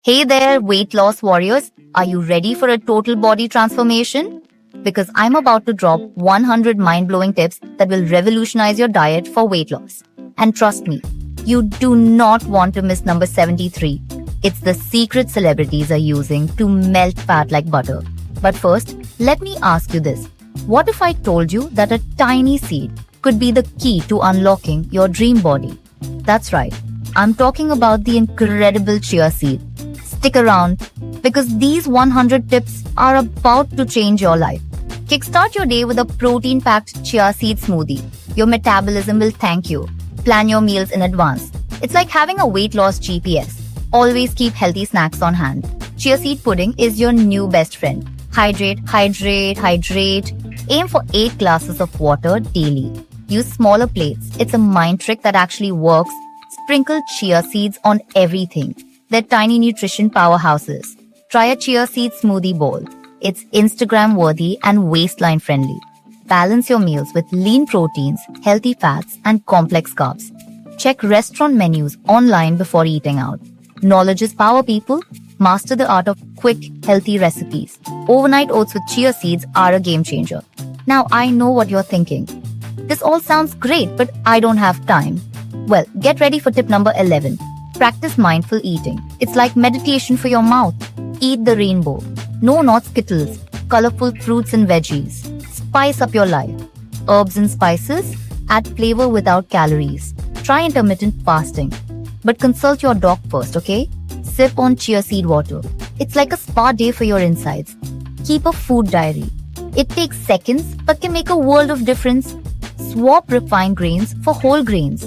Hey there, weight loss warriors. Are you ready for a total body transformation? Because I'm about to drop 100 mind blowing tips that will revolutionize your diet for weight loss. And trust me, you do not want to miss number 73. It's the secret celebrities are using to melt fat like butter. But first, let me ask you this. What if I told you that a tiny seed could be the key to unlocking your dream body? That's right. I'm talking about the incredible chia seed. Stick around because these 100 tips are about to change your life. Kickstart your day with a protein-packed chia seed smoothie. Your metabolism will thank you. Plan your meals in advance. It's like having a weight loss GPS. Always keep healthy snacks on hand. Chia seed pudding is your new best friend. Hydrate, hydrate, hydrate. Aim for 8 glasses of water daily. Use smaller plates. It's a mind trick that actually works. Sprinkle chia seeds on everything. They're tiny nutrition powerhouses. Try a chia seed smoothie bowl. It's Instagram worthy and waistline friendly. Balance your meals with lean proteins, healthy fats, and complex carbs. Check restaurant menus online before eating out. Knowledge is power, people. Master the art of quick, healthy recipes. Overnight oats with chia seeds are a game changer. Now I know what you're thinking. This all sounds great, but I don't have time. Well, get ready for tip number 11. Practice mindful eating. It's like meditation for your mouth. Eat the rainbow. No, not Skittles. Colorful fruits and veggies. Spice up your life. Herbs and spices. Add flavor without calories. Try intermittent fasting. But consult your doc first, okay? Sip on chia seed water. It's like a spa day for your insides. Keep a food diary. It takes seconds but can make a world of difference. Swap refined grains for whole grains.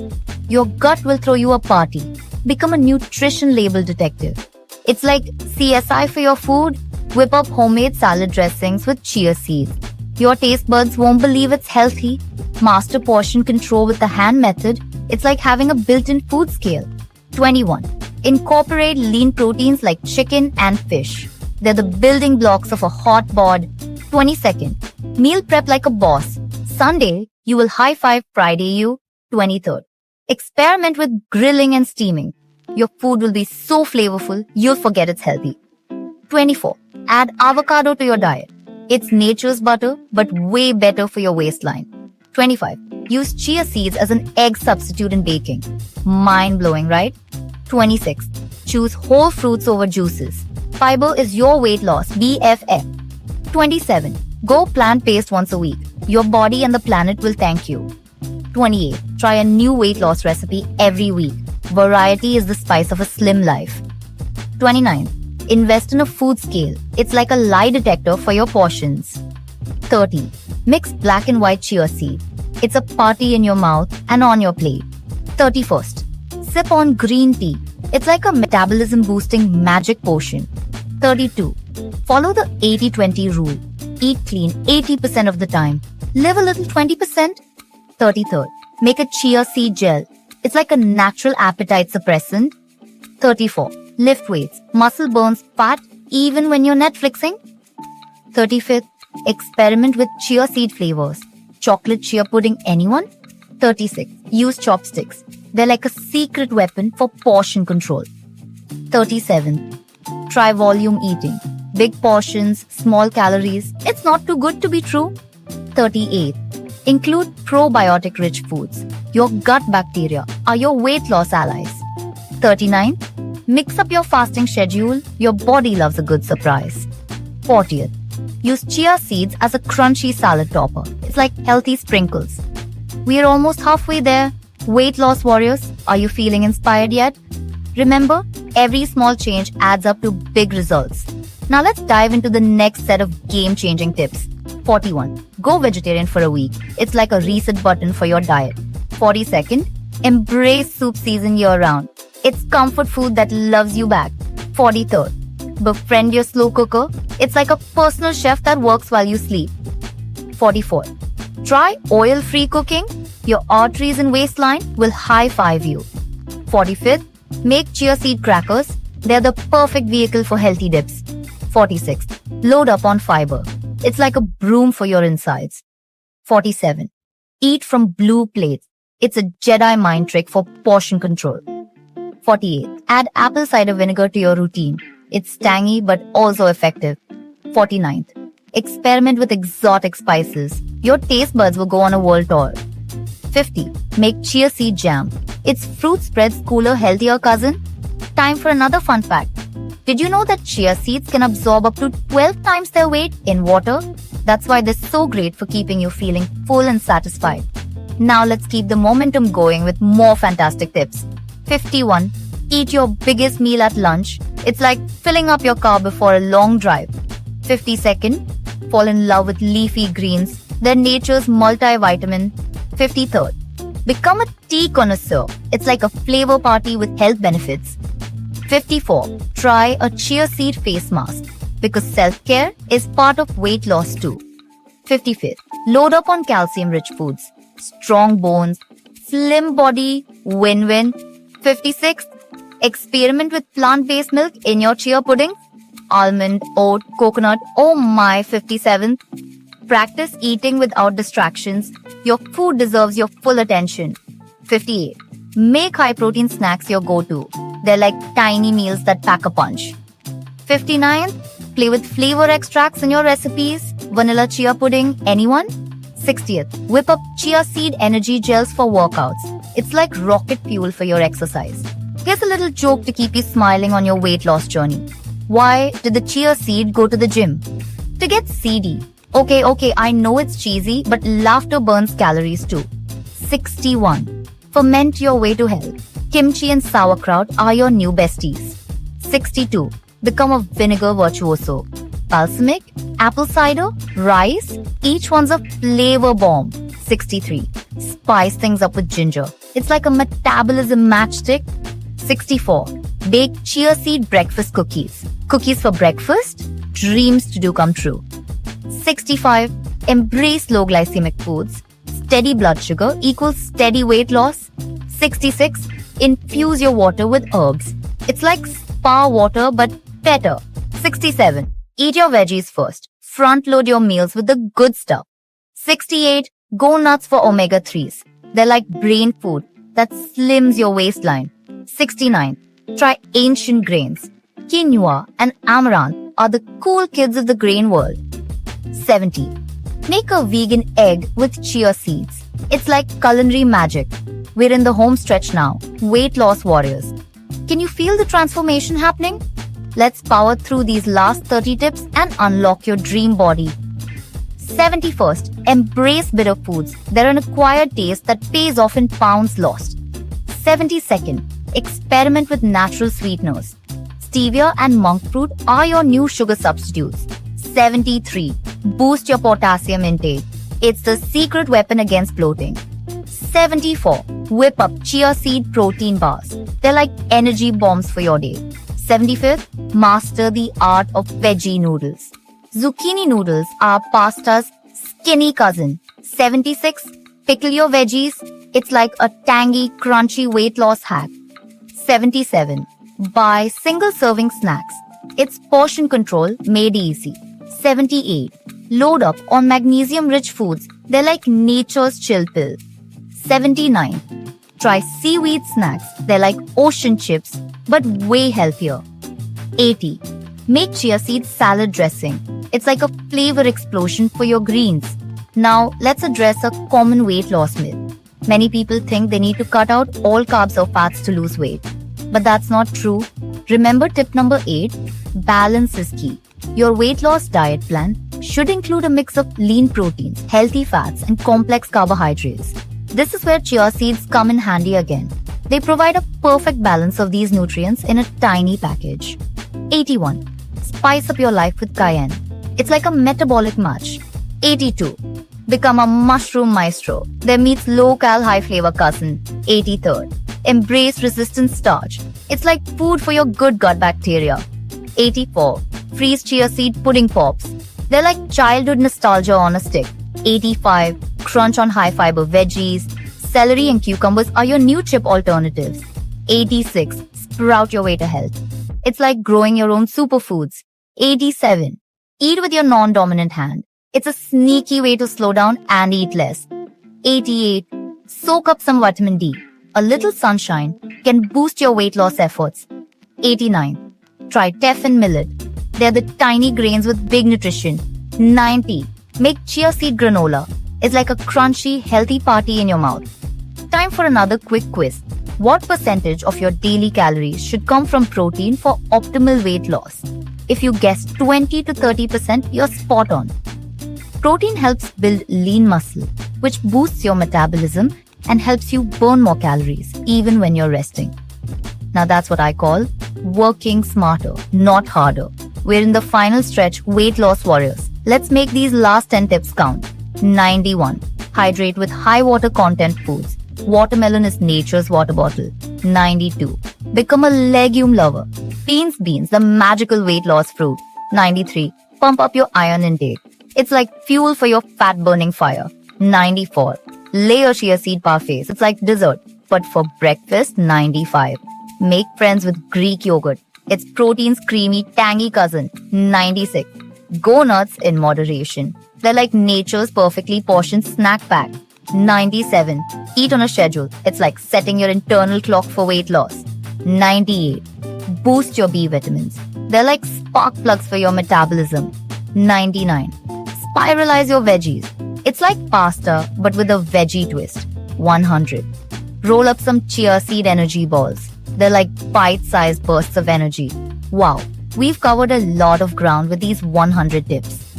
Your gut will throw you a party. Become a nutrition label detective. It's like CSI for your food. Whip up homemade salad dressings with chia seeds. Your taste buds won't believe it's healthy. Master portion control with the hand method. It's like having a built-in food scale. 21. Incorporate lean proteins like chicken and fish. They're the building blocks of a hot bod. 22nd. Meal prep like a boss. Sunday, you will high five Friday you. 23rd. Experiment with grilling and steaming. Your food will be so flavorful, you'll forget it's healthy. 24. Add avocado to your diet. It's nature's butter, but way better for your waistline. 25. Use chia seeds as an egg substitute in baking. Mind-blowing, right? 26. Choose whole fruits over juices. Fiber is your weight loss BFF. 27. Go plant-based once a week. Your body and the planet will thank you. 28. Try a new weight loss recipe every week. Variety is the spice of a slim life. 29. Invest in a food scale. It's like a lie detector for your portions. 30. Mix black and white chia seed. It's a party in your mouth and on your plate. 31st. Sip on green tea. It's like a metabolism boosting magic potion. 32. Follow the 80-20 rule. Eat clean 80% of the time. Live a little 20%. 33rd. Make a chia seed gel. It's like a natural appetite suppressant. 34. Lift weights. Muscle burns fat even when you're Netflixing. 35th. Experiment with chia seed flavors. Chocolate chia pudding, anyone? 36. Use chopsticks. They're like a secret weapon for portion control. 37. Try volume eating. Big portions, small calories. It's not too good to be true. 38. Include probiotic-rich foods. Your gut bacteria are your weight loss allies. 39. Mix up your fasting schedule. Your body loves a good surprise. 40th. Use chia seeds as a crunchy salad topper. It's like healthy sprinkles. We are almost halfway there. Weight loss warriors, are you feeling inspired yet? Remember, every small change adds up to big results. Now let's dive into the next set of game-changing tips. 41. Go vegetarian for a week. It's like a reset button for your diet. 42nd. Embrace soup season year-round. It's comfort food that loves you back. 43rd. Befriend your slow cooker. It's like a personal chef that works while you sleep. 44th. Try oil-free cooking. Your arteries and waistline will high-five you. 45th. Make chia seed crackers. They're the perfect vehicle for healthy dips. 46th. Load up on fiber. It's like a broom for your insides. 47. Eat from blue plates. It's a Jedi mind trick for portion control. 48. Add apple cider vinegar to your routine. It's tangy but also effective. 49th. Experiment with exotic spices. Your taste buds will go on a world tour. 50. Make chia seed jam. It's fruit spread's cooler, healthier cousin. Time for another fun fact. Did you know that chia seeds can absorb up to 12 times their weight in water? That's why they're so great for keeping you feeling full and satisfied. Now let's keep the momentum going with more fantastic tips. 51. Eat your biggest meal at lunch. It's like filling up your car before a long drive. 52nd. Fall in love with leafy greens. They're nature's multivitamin. 53rd. Become a tea connoisseur. It's like a flavor party with health benefits. 54. Try a chia seed face mask because self-care is part of weight loss too. 55th. Load up on calcium-rich foods. Strong bones, slim body, win-win. 56th. Experiment with plant-based milk in your chia pudding. Almond, oat, coconut. Oh my. 57th. Practice eating without distractions. Your food deserves your full attention. 58. Make high-protein snacks your go-to. They're like tiny meals that pack a punch. 59. Play with flavor extracts in your recipes. Vanilla chia pudding, anyone? 60th. Whip up chia seed energy gels for workouts. It's like rocket fuel for your exercise. Here's a little joke to keep you smiling on your weight loss journey. Why did the chia seed go to the gym? To get seedy. Okay, I know it's cheesy, but laughter burns calories too. 61. Ferment your way to health. Kimchi and sauerkraut are your new besties. 62. Become a vinegar virtuoso. Balsamic, apple cider, rice, each one's a flavor bomb. 63. Spice things up with ginger. It's like a metabolism matchstick. 64. Bake chia seed breakfast cookies. Cookies for breakfast? Dreams to do come true. 65. Embrace low glycemic foods. Steady blood sugar equals steady weight loss. 66. Infuse your water with herbs. It's like spa water but better. 67. Eat your veggies first. Front load your meals with the good stuff. 68. Go nuts for omega-3s. They're like brain food that slims your waistline. 69. Try ancient grains. Quinoa and amaranth are the cool kids of the grain world. 70. Make a vegan egg with chia seeds. It's like culinary magic. We're in the home stretch now. Weight loss warriors. Can you feel the transformation happening? Let's power through these last 30 tips and unlock your dream body. 71st. Embrace bitter foods. They're an acquired taste that pays off in pounds lost. 72nd. Experiment with natural sweeteners. Stevia and monk fruit are your new sugar substitutes. 73. Boost your potassium intake. It's the secret weapon against bloating. 74. Whip up chia seed protein bars. They're like energy bombs for your day. 75th. Master the art of veggie noodles. Zucchini noodles are pasta's skinny cousin. 76. Pickle your veggies. It's like a tangy, crunchy weight loss hack. 77. Buy single serving snacks. It's portion control made easy. 78. Load up on magnesium-rich foods. They're like nature's chill pill. 79. Try seaweed snacks. They're like ocean chips, but way healthier. 80. Make chia seed salad dressing. It's like a flavor explosion for your greens. Now, let's address a common weight loss myth. Many people think they need to cut out all carbs or fats to lose weight. But that's not true. Remember tip number 8? Balance is key. Your weight loss diet plan should include a mix of lean proteins, healthy fats, and complex carbohydrates. This is where chia seeds come in handy again. They provide a perfect balance of these nutrients in a tiny package. 81. Spice up your life with cayenne. It's like a metabolic match. 82. Become a mushroom maestro. There meets low-cal, high-flavor cousin. 83rd. Embrace resistant starch. It's like food for your good gut bacteria. 84. Freeze chia seed pudding pops. They're like childhood nostalgia on a stick. 85. Crunch on high-fiber veggies. Celery and cucumbers are your new chip alternatives. 86. Sprout your way to health. It's like growing your own superfoods. 87. Eat with your non-dominant hand. It's a sneaky way to slow down and eat less. 88. Soak up some vitamin D. A little sunshine can boost your weight loss efforts. 89. Try teff and millet. They're the tiny grains with big nutrition. 90. Make chia seed granola. It's like a crunchy, healthy party in your mouth. Time for another quick quiz. What percentage of your daily calories should come from protein for optimal weight loss? If you guess 20 to 30%, you're spot on. Protein helps build lean muscle, which boosts your metabolism and helps you burn more calories, even when you're resting. Now that's what I call working smarter, not harder. We're in the final stretch, weight loss warriors. Let's make these last 10 tips count. 91. Hydrate with high water content foods. Watermelon is nature's water bottle. 92. Become a legume lover. Beans, the magical weight loss fruit. 93. Pump up your iron intake. It's like fuel for your fat-burning fire. 94. Lay your chia seed parfaits. It's like dessert, but for breakfast. 95. Make friends with Greek yogurt. It's protein's creamy, tangy cousin. 96. Go nuts in moderation. They're like nature's perfectly portioned snack pack. 97. Eat on a schedule. It's like setting your internal clock for weight loss. 98. Boost your B vitamins. They're like spark plugs for your metabolism. 99. Spiralize your veggies. It's like pasta, but with a veggie twist. 100. Roll up some chia seed energy balls. They're like bite-sized bursts of energy. Wow, we've covered a lot of ground with these 100 tips.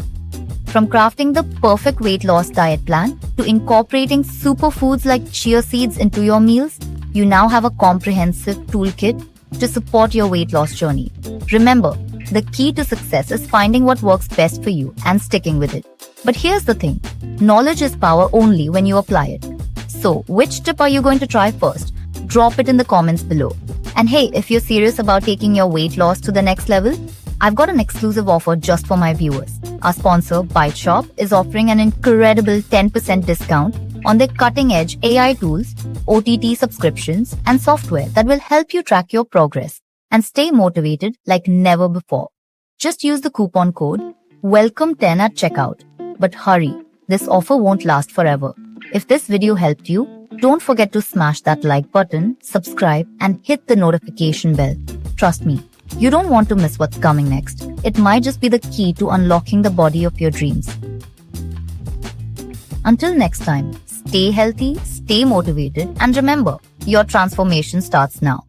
From crafting the perfect weight loss diet plan to incorporating superfoods like chia seeds into your meals, you now have a comprehensive toolkit to support your weight loss journey. Remember, the key to success is finding what works best for you and sticking with it. But here's the thing, knowledge is power only when you apply it. So, which tip are you going to try first? Drop it in the comments below. And hey, if you're serious about taking your weight loss to the next level, I've got an exclusive offer just for my viewers. Our sponsor, ByteShop, is offering an incredible 10% discount on their cutting-edge AI tools, OTT subscriptions, and software that will help you track your progress and stay motivated like never before. Just use the coupon code WELCOME10 at checkout. But hurry, this offer won't last forever. If this video helped you, don't forget to smash that like button, subscribe, and hit the notification bell. Trust me, you don't want to miss what's coming next. It might just be the key to unlocking the body of your dreams. Until next time, stay healthy, stay motivated, and remember, your transformation starts now.